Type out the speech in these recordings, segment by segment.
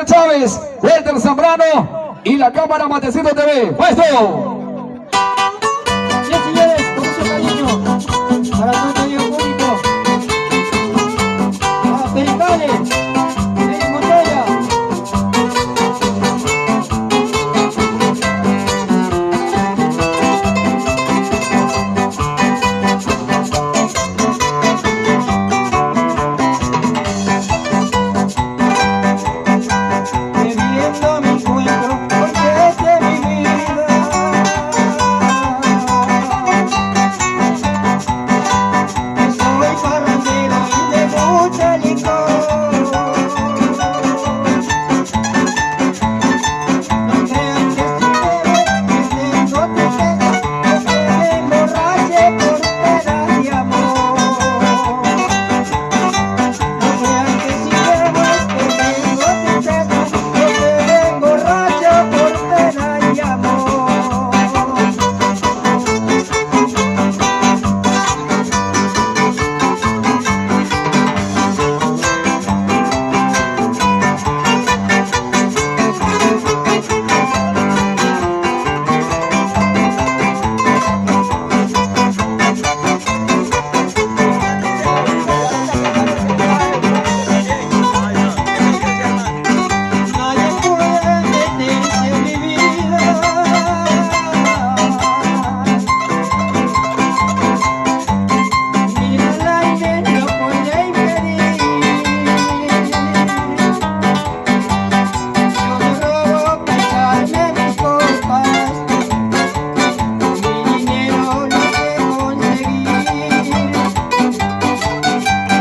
José Chávez, Walter Zambrano y la cámara Matecito TV. ¡Puesto! Bien, señores, con mucho cariño para todo el querido público. A Pericales, en Montoya. Bebiendo mi encuentro, porque es de mi vida. Soy parrandero y de mucha licor. No crean que si bebo, que tengo tristeza, o que me emborrache por pena de amor. No crean que si bebo es que tengo tristeza, o que me emborracho por pena de amor. Nadie puede meterse en mi vida. Mira el aire, no puede impedir. Yo no robo pasarme mis copas, mi dinero lo sé conseguir.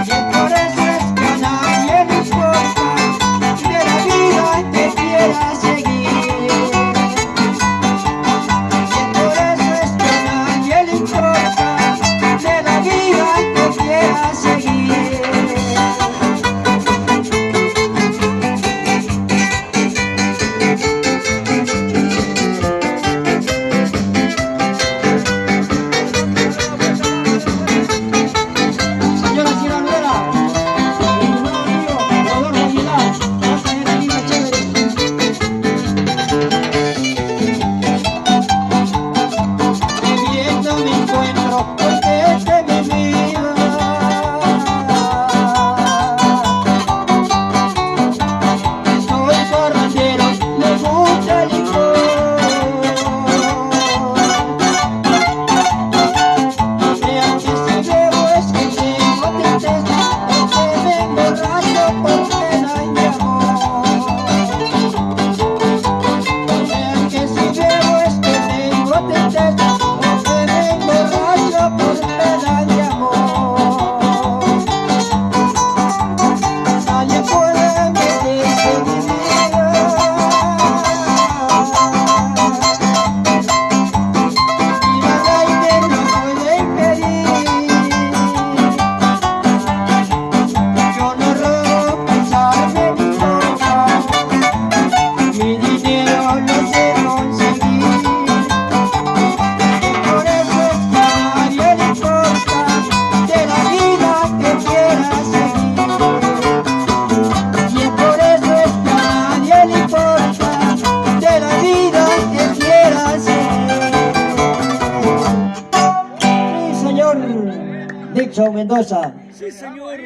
Y por eso es que a nadie le importa de la vida que quiera seguir. Y por eso es que a nadie le importa de la vida que quiera seguir. Señora Sierra Nuera, mi buen amigo Rodolfo Aguilar, vas a tener aquí una chévere. Bebiendo me encuentro, porque es de mi vida. Soy parrandero, me gusta el licor. No crean que si bebo es que tengo tristeza, o que me emborracho por pena de amor. No crean que si bebo es que tengo tristeza, o que me emborracho por pena de amor. Nadie puede meterse en mi vida. Mira el aire, no puede impedir. Yo no robo pasarme mi copa, mi dinero lo sé conseguir. Y por eso es que a nadie le importa de la vida que quiera seguir. Y es por eso es que a nadie le importa de la vida que quiera seguir. Sí, señor Dixon Mendoza. Sí, señor.